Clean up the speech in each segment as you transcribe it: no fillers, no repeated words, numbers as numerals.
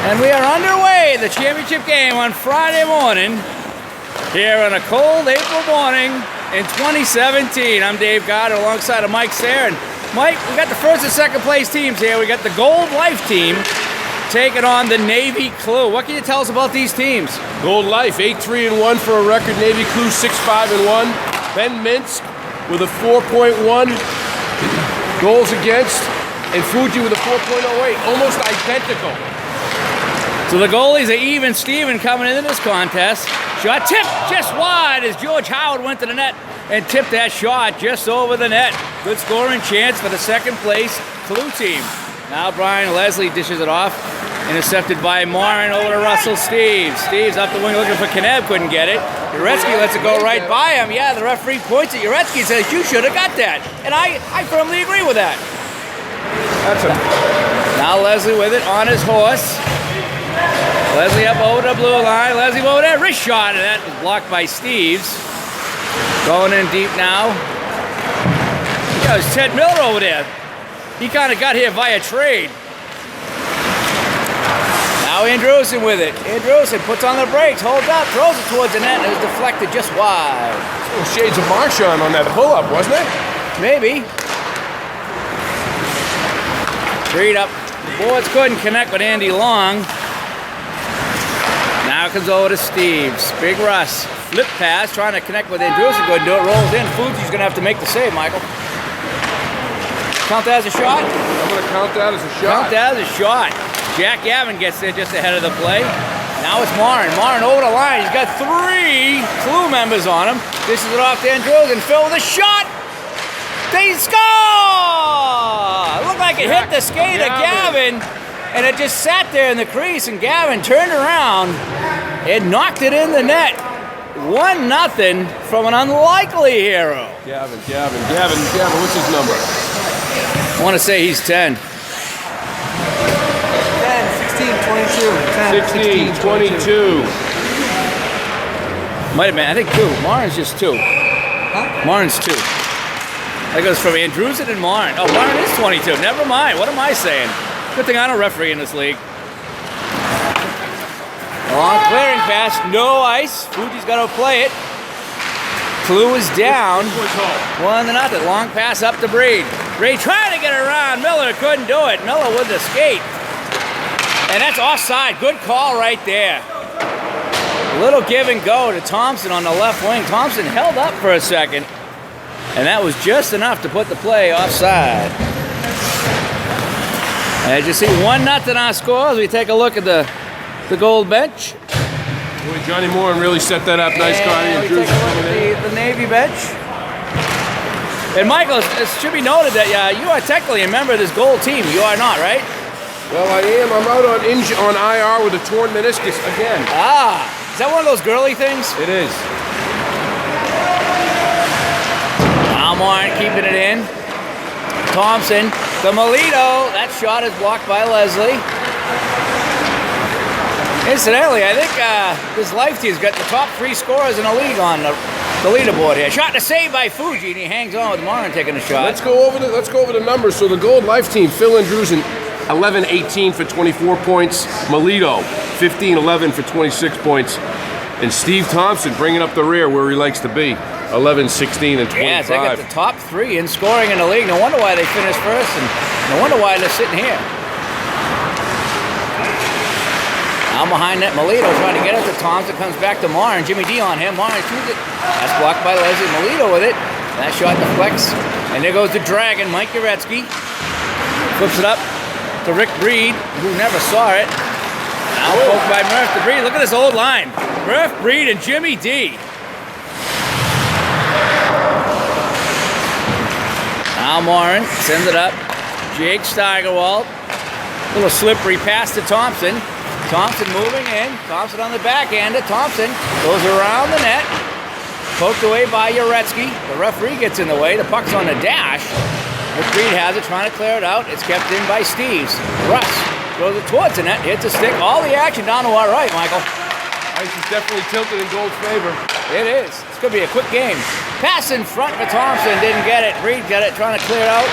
And we are underway, the championship game on Friday morning, here on a cold April morning in 2017. I'm Dave Goddard alongside of Mike Sayre. And Mike, we got the first and second place teams here. We got the Gold Life team taking on the Navy Clue. What can you tell us about these teams? Gold Life, 8-3-1 for a record. Navy Clue, 6-5-1. Ben Minsk with a 4.1 goals against, and Fuji with a 4.08, almost identical. So the goalies are even Steven coming into this contest. Shot tipped just wide as George Howard went to the net and tipped that shot just over the net. Good scoring chance for the second place Clue team. Now Brian Leslie dishes it off. Intercepted by Morin over to Russell Steves. Steves up the wing looking for Kneb, couldn't get it. Uretsky lets it go right by him. Yeah, the referee points at Uretsky and says, you should have got that. And I firmly agree with that. Now Leslie with it on his horse. Leslie up over the blue line. Leslie over there, wrist shot, and that was blocked by Steves. Going in deep now. Yeah, there's Ted Miller over there. He kind of got here via trade. Now Andrewson with it. Andrewson puts on the brakes, holds up, throws it towards the net, and it was deflected just wide. Little shades of Marchand on that pull-up, wasn't it? Maybe. Reed up. Boards couldn't connect with Andy Long. Now comes over to Steves. Big Russ. Flip pass, trying to connect with Andrewson. Couldn't do it. Rolls in. Fuji's going to have to make the save, Michael. Count that as a shot? I'm going to count that as a shot. Count that as a shot. Jack Gavin gets there just ahead of the play. Now it's Morin. Morin over the line. He's got 3 Clue members on him. This is it off to Andrewson. Phil with a shot. They score! It looked like it hit the skate of Gavin, and it just sat there in the crease, and Gavin turned around and knocked it in the net. 1-0 from an unlikely hero. Gavin, what's his number? I want to say he's 10. 10, 16, 22. 10, 16, 22. Might have been, I think 2. Morin's just 2. Huh? Morin's 2. That goes from Andrewson and Morin. Oh, Morin is 22. Never mind. What am I saying? Good thing I don't referee in this league. Long clearing pass. No ice. Fuji's got to play it. Clue is down. 1-0. Long pass up to Breed. Breed trying to get around. Miller couldn't do it. Miller with the skate. And that's offside. Good call right there. A little give and go to Thompson on the left wing. Thompson held up for a second. And that was just enough to put the play offside. As you see, 1-0 our score as we take a look at the gold bench. Boy, Johnny Morin really set that up. Nice guy. We take a look at the Navy bench. And Michael, it should be noted that you are technically a member of this gold team. You are not, right? Well, I am. I'm out on IR with a torn meniscus again. Ah, is that one of those girly things? It is. Morin keeping it in. Thompson, the Melito. That shot is blocked by Leslie. Incidentally, I think this Life team's got the top 3 scorers in the league on the leaderboard here. Shot to save by Fuji, and he hangs on with Morin taking a shot. Let's go over the numbers. So the Gold Life team, Phil Andrewson, 11-18 for 24 points. Melito, 15-11 for 26 points. And Steve Thompson bringing up the rear where he likes to be. 11, 16, and 25. Yeah, they got the top 3 in scoring in the league. No wonder why they finished first, and no wonder why they're sitting here. Now behind that, Melito trying to get it to Thompson. Comes back to Morin. Jimmy D on him. Morin shoots it. That's blocked by Leslie. Melito with it. That shot deflects. And there goes the Dragon, Mike Uretsky. Flips it up to Rick Breed, who never saw it. Now poked by Murph to Breed. Look at this old line. Murph, Breed, and Jimmy D. Now Morin sends it up. Jake Steigerwald. Little slippery pass to Thompson. Thompson moving in. Thompson on the backhand. Thompson goes around the net. Poked away by Uretsky. The referee gets in the way. The puck's on the dash. Rick Breed has it, trying to clear it out. It's kept in by Steves. Russ throws it towards the net. Hits a stick. All the action down to our right, Michael. Ice is definitely tilted in Gold's favor. It is. It's going to be a quick game. Pass in front for Thompson. Didn't get it. Breed got it, trying to clear it out.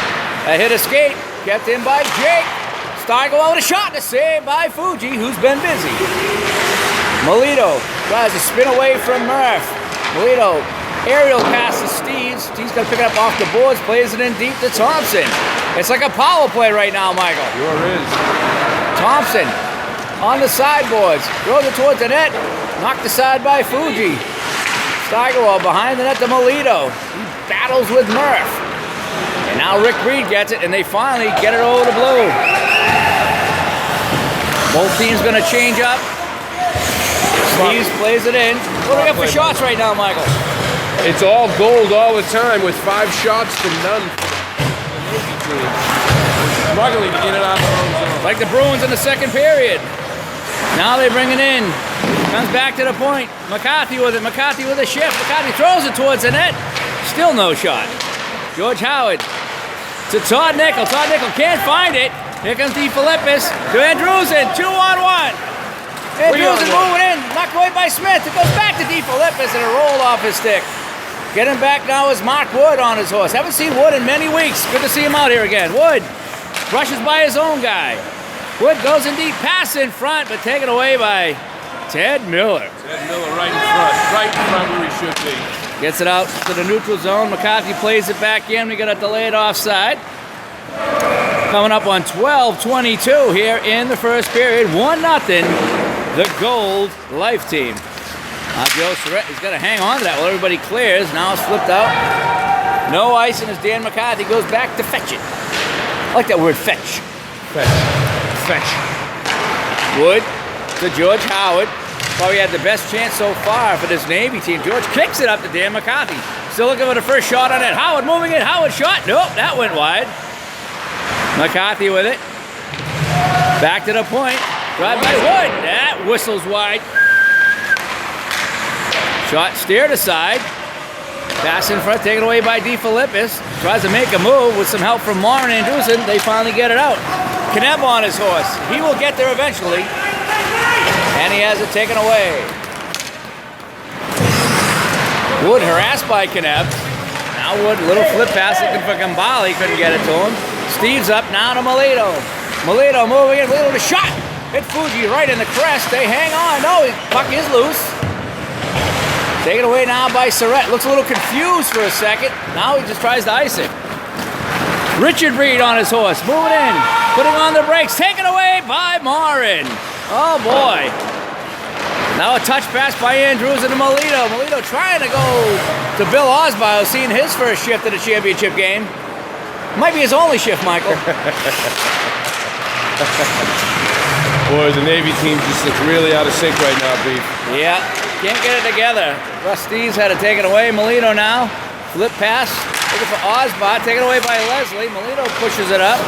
A hit of skate. Kept in by Jake. Steiger with a shot to save by Fuji, who's been busy. Melito tries to spin away from Murph. Melito, aerial pass to Steves. Steves got to pick it up off the boards, plays it in deep to Thompson. It's like a power play right now, Michael. Sure is. Thompson on the sideboards, throws it towards the net, knocked aside by Fuji. Steiger behind the net to Melito. He battles with Murph. And now Rick Reed gets it, and they finally get it over to blue. Both teams going to change up. Steves plays it in. What do we got for shots right now, Michael? It's all gold all the time with 5 shots to none. Struggling to get it out of their own zone. Like the Bruins in the second period. Now they bring it in. Comes back to the point. McCarthy with it. McCarthy with a shift. McCarthy throws it towards the net. Still no shot. George Howard to Todd Nickel. Todd Nickel can't find it. Here comes DeFilippis to Andrewsen. 2-on-1. Andrewsen moving in. Knocked away by Smith. It goes back to DeFilippis and it rolled off his stick. Getting back now is Mark Wood on his horse. Haven't seen Wood in many weeks. Good to see him out here again. Wood rushes by his own guy. Wood goes in deep, pass in front, but taken away by Ted Miller. Ted Miller right in front. Right in front where he should be. Gets it out to the neutral zone. McCarthy plays it back in. We got a delayed offside. Coming up on 12:22 here in the first period. 1-0, the Gold Life team. Joe Surratt is going to hang on to that while everybody clears. Now it's flipped out. No icing as Dan McCarthy goes back to fetch it. I like that word, fetch. Fetch. Wood to George Howard. Probably had the best chance so far for this Navy team. George kicks it up to Dan McCarthy. Still looking for the first shot on it. Howard moving in. Howard shot. Nope, that went wide. McCarthy with it. Back to the point. Drive by Wood. That whistles wide. Shot steered aside. Pass in front, taken away by DeFilippis. Tries to make a move with some help from Morin and Andrewsen. They finally get it out. Kneb on his horse. He will get there eventually. And he has it taken away. Wood harassed by Kneb. Now Wood, little flip pass looking for Gambale. Couldn't get it to him. Steve's up now to Melito. Melito moving in. Melito with a shot. Hit Fuji right in the crest. They hang on. No, his puck is loose. Taken away now by Surratt. Looks a little confused for a second. Now he just tries to ice it. Richard Reed on his horse. Moving in. Putting on the brakes. Taken away by Morin. Oh, boy. Now a touch pass by Andrews into Melito. Melito trying to go to Bill Osborne, seeing his first shift at a championship game. Might be his only shift, Michael. Boy, the Navy team just looks really out of sync right now, Beef. Yeah, can't get it together. Russ Steves had it taken away. Melito now. Flip pass. Looking for Osborne. Taken away by Leslie. Melito pushes it up.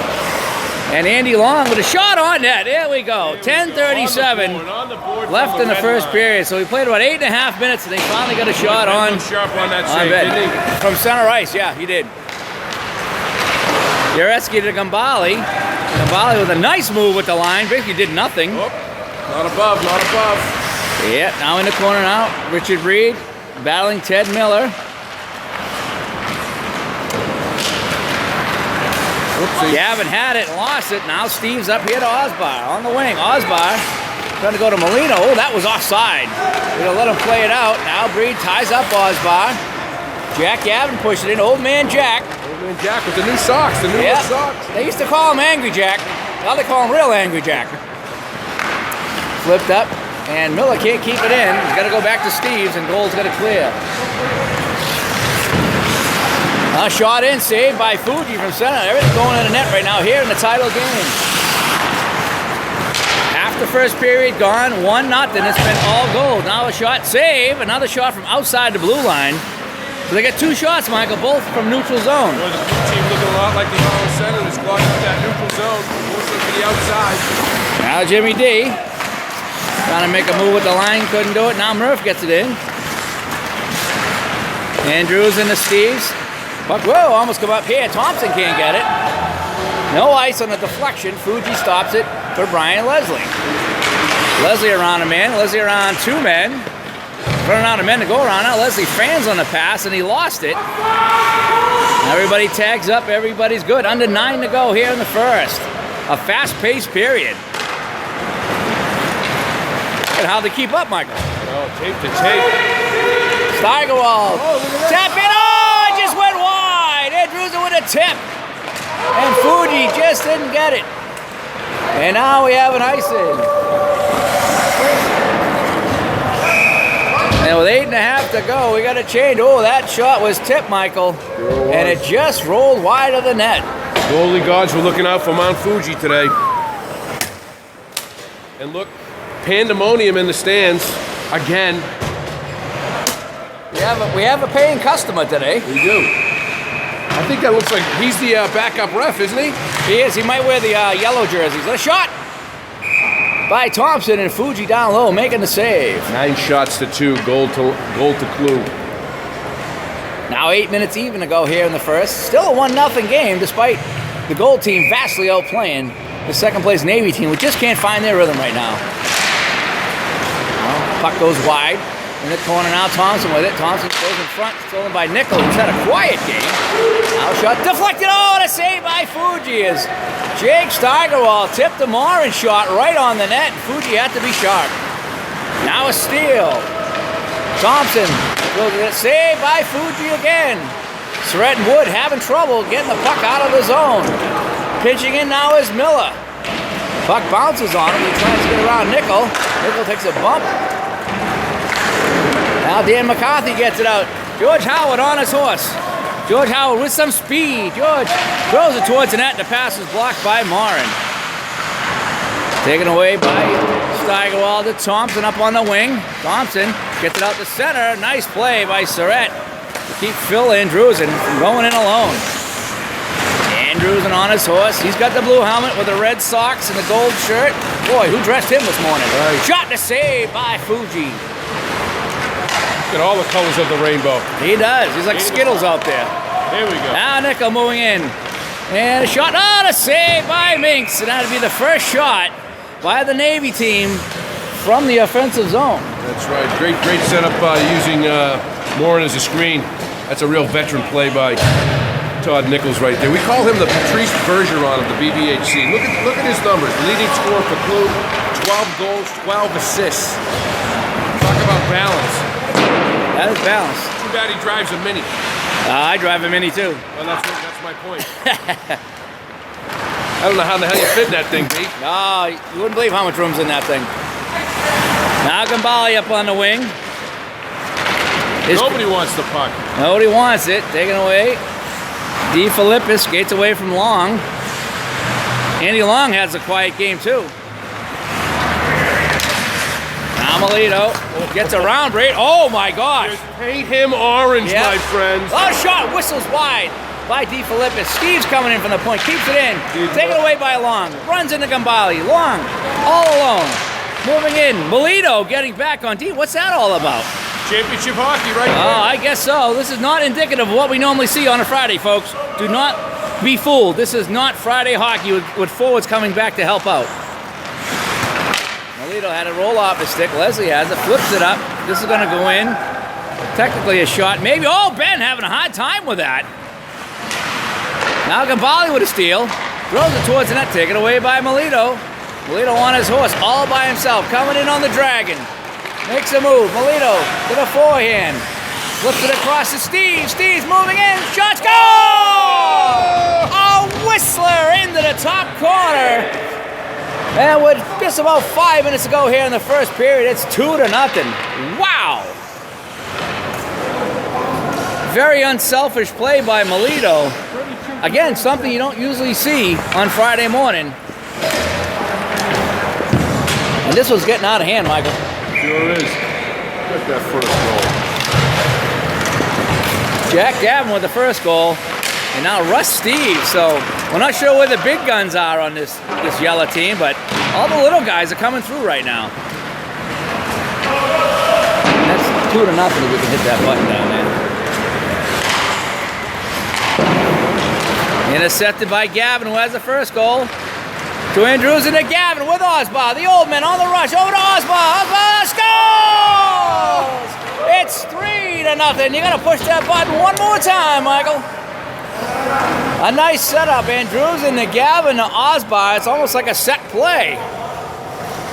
And Andy Long with a shot on net. There we go. 10:37 left in the first period. So we played about 8.5 minutes, and they finally got a shot on. Sharp on that save, didn't he? From center ice. Yeah, he did. Yaretsky to Gambale. Gambale with a nice move with the line. Basically did nothing. Oh, not above, not above. Yeah, now in the corner now. Richard Reed battling Ted Miller. Oopsie. Gavin had it and lost it. Now Steve's up here to Osbar on the wing. Osbar trying to go to Molino. Oh, that was offside. We're going to let him play it out. Now Breed ties up Osbar. Jack Gavin pushed it in. Old man Jack. Old man Jack with the new socks. The new socks. They used to call him Angry Jack. Now they call him Real Angry Jack. Flipped up. And Miller can't keep it in. He's got to go back to Steve's and goal's got to clear. Shot in, saved by Fuji from center. Everything's going in the net right now here in the title game. After first period gone, 1-0. It's been all goal. Now a shot save. Another shot from outside the blue line. So they got two shots, Michael, both from neutral zone. Well, the blue team looking a lot like the Holland Senators, clogging up that neutral zone. Also to the outside. Now Jimmy D. Trying to make a move with the line, couldn't do it. Now Murph gets it in. Andrews and the Steves. Puck, whoa, almost come up here. Thompson can't get it. No ice on the deflection. Fuji stops it for Brian Leslie. Leslie around a man. Leslie around two men. Running out of men to go around. Now Leslie fans on the pass, and he lost it. Everybody tags up. Everybody's good. Under 9 to go here in the first. a fast-paced period. And how they keep up, Michael. Oh, tape to tape. Steigerwald. Oh, look at that. Tap it. Oh, it just went wide. Andrewsen with a tip. And Fuji just didn't get it. And now we have an icing. And with 8.5 to go, we got to change. Oh, that shot was tipped, Michael. Sure and was. it just rolled wide of the net. Goalie gods were looking out for Mount Fuji today. And look, pandemonium in the stands again. We have a paying customer today. We do. I think that looks like he's the backup ref, isn't he? He is. He might wear the yellow jerseys. A shot by Thompson, and Fuji down low making the save. 9 shots to 2, goal to Clue. Now 8 minutes even to go here in the first. Still a 1-0 game despite the gold team vastly outplaying the second place Navy team, who just can't find their rhythm right now. Well, puck goes wide. In the corner now, Thompson with it. Thompson goes in front, stolen by Nickel, who's had a quiet game. Now shot deflected. Oh, and a save by Fuji as Jake Steigerwald tipped the Morin shot right on the net, and Fuji had to be sharp. Now a steal. Thompson goes with it. Save by Fuji again. Surratt and Wood having trouble getting the puck out of the zone. Pitching in now is Miller. Puck bounces on him. He tries to get around Nickel. Nickel takes a bump. Now Dan McCarthy gets it out. George Howard on his horse. George Howard with some speed. George throws it towards the net. The pass is blocked by Morin. Taken away by Steigerwald to Thompson up on the wing. Thompson gets it out to center. Nice play by Surratt to keep Phil Andrewsen from going in alone. Andrewsen on his horse. He's got the blue helmet with the red socks and the gold shirt. Boy, who dressed him this morning? Right. Shot to save by Fuji. Look at all the colors of the rainbow. He does. He's like Skittles out there. There we go. Now Nickel moving in. And a shot. Oh, a save by Minks. And that'll be the first shot by the Navy team from the offensive zone. That's right. Great setup using Morin as a screen. That's a real veteran play by Todd Nichols right there. We call him the Patrice Bergeron of the BBHC. Look at his numbers. Leading scorer for Clue, 12 goals, 12 assists. Talk about balance. That is balance. Too bad he drives a Mini. I drive a Mini too. Well, that's my point. I don't know how the hell you fit in that thing, Pete. No, you wouldn't believe how much room's in that thing. Now Gambale up on the wing. Nobody wants the puck. Nobody wants it. Taken away. D. Philippus skates away from Long. Andy Long has a quiet game too. Now Melito gets around Braid. Oh my gosh. Just paint him orange, Yep. my friends. Oh, shot. Whistles wide by D. Philippus. Steve's coming in from the point. Keeps it in. Dude, Taken away by Long. Runs into Gambale. Long all alone. Moving in. Melito getting back on D. What's that all about? Championship hockey right there. Oh, I guess so. This is not indicative of what we normally see on a Friday, folks. Do not be fooled. This is not Friday hockey with forwards coming back to help out. Melito had a roll off the stick. Leslie has it. Flips it up. This is going to go in. Technically a shot. Maybe. Oh, Ben having a hard time with that. Now Gambale with a steal. Throws it towards the net. Taken away by Melito. Melito on his horse all by himself. Coming in on the Dragon. Makes a move. Melito to the forehand. Flips it across to Steve. Steve's moving in. Shots go! A whistler into the top corner. And with just about 5 minutes to go here in the first period, it's 2-0. Wow! Very unselfish play by Melito. Again, something you don't usually see on Friday morning. And this was getting out of hand, Michael. Sure is. Got that first goal. Jack Gavin with the first goal. And now Russ Steve. So we're not sure where the big guns are on this yellow team, but all the little guys are coming through right now. And that's 2-0 if we can hit that button down there. Intercepted by Gavin, who has the first goal. To Andrewsen to Gavin with Osbar. The old man on the rush. Over to Osbar. Osbar scores! It's 3-0. You got to push that button one more time, Michael. A nice setup, Andrews, and the Gavin to Osbar. It's almost like a set play.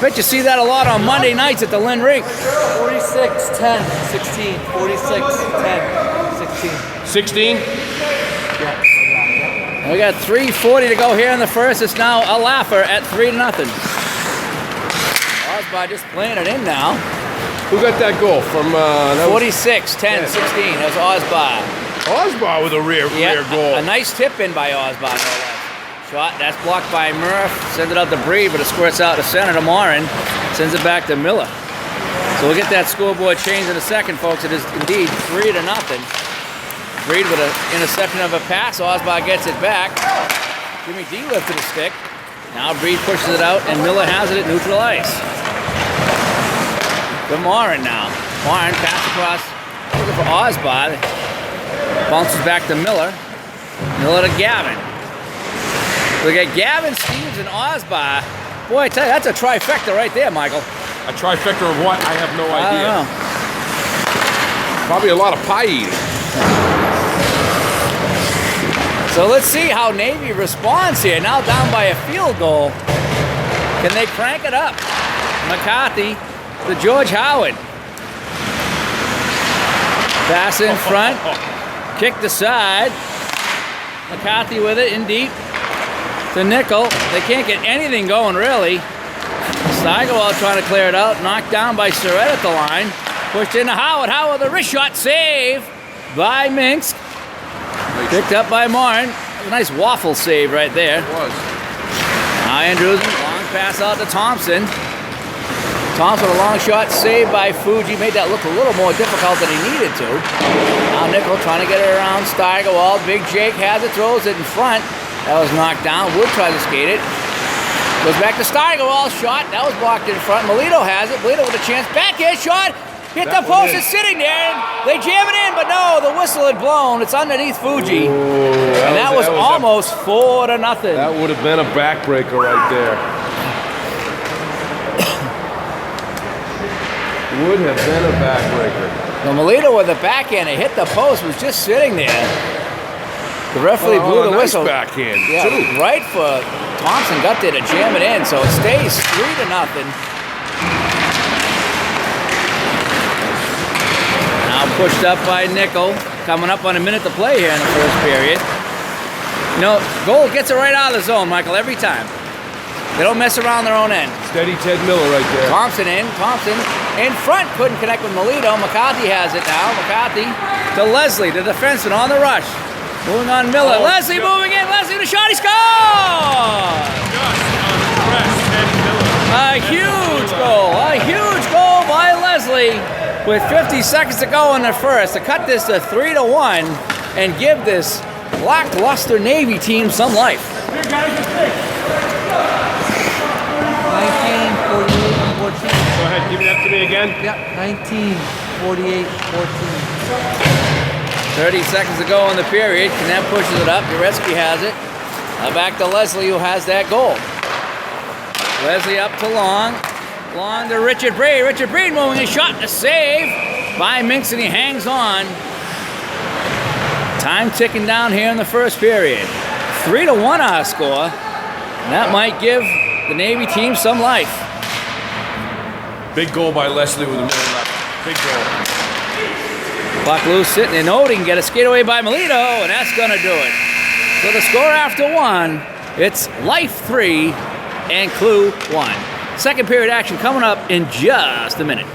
Bet you see that a lot on Monday nights at the Lynn Rink. 46, 10, 16. 46, 10, 16. 16? We got 3:40 to go here in the first. It's now a laugher at 3-0. Osbar just playing it in now. Who got that goal from? 46, 10, 16. That's Osbar. Osbar with a rear goal. A nice tip in by Osbar, no less. Shot, that's blocked by Murph. Sends it out to Breed, but it squirts out to center to Morin. Sends it back to Miller. So we'll get that scoreboard changed in a second, folks. It is indeed 3-0. Breed with an interception of a pass. Osbar gets it back. Jimmy D lifted a stick. Now Breed pushes it out, and Miller has it at neutral ice. To Morin now. Morin pass across, looking for Osbar. Bounces back to Miller. Miller to Gavin. We got Gavin, Stevens, and Osbar. Boy, I tell you, that's a trifecta right there, Michael. A trifecta of what? I have no I idea. don't know. Probably a lot of pie eating. So let's see how Navy responds here. Now down by a field goal. Can they crank it up? McCarthy to George Howard. Pass in front. Kicked aside. McCarthy with it in deep. To Nickel. They can't get anything going, really. Steigerwald trying to clear it out. Knocked down by Surratt at the line. Pushed into Howard. Howard with a wrist shot save by Minsk. Picked up by Morin. A nice waffle save right there. It was. Now Andrews, long pass out to Thompson. Thompson, a long shot saved by Fuji. Made that look a little more difficult than he needed to. Now Nickel trying to get it around Steigerwald. Big Jake has it, throws it in front. That was knocked down. Wood tries to skate it. Goes back to Steigerwald. Shot. That was blocked in front. Melito has it. Melito with a chance. Backhand shot. Hit the post. It's sitting there. They jam it in, but no, the whistle had blown. It's underneath Fuji. And that was almost 4-0. That would have been a backbreaker right there. Would have been a backbreaker. The Melito with the backhand. It hit the post. Was just sitting there. The referee blew the whistle. Nice backhand, too. Right for Thompson got there to jam it in, so it stays 3-0. Now pushed up by Nickel. Coming up on a minute to play here in the first period. You know, goal gets it right out of the zone, Michael, every time. They don't mess around their own end. Steady Ted Miller right there. Thompson in. Thompson in front. Couldn't connect with Melito. McCarthy has it now. McCarthy to Leslie, the defenseman on the rush. Moving on Miller. Leslie moving in. Leslie with a shot. He scores! A huge goal. A huge goal by Leslie with 50 seconds to go in the first to cut this to 3-1 and give this lackluster Navy team some life. 19, 48, 14. Go ahead, give it up to me again. Yep, 19, 48, 14. 30 seconds to go in the period. Knapp pushes it up. Ureski has it. Now back to Leslie, who has that goal. Leslie up to Long. Long to Richard Breed. Richard Breed moving a shot and a save by Minks, and he hangs on. Time ticking down here in the first period. 3-1 our score. And that might give the Navy team some life. Big goal by Leslie with a minute left. Big goal. Puck loose, sitting in Oding, get a skate away by Melito, and that's gonna do it. So the score after 1, it's Life 3 and Clue 1. Second period action coming up in just a minute.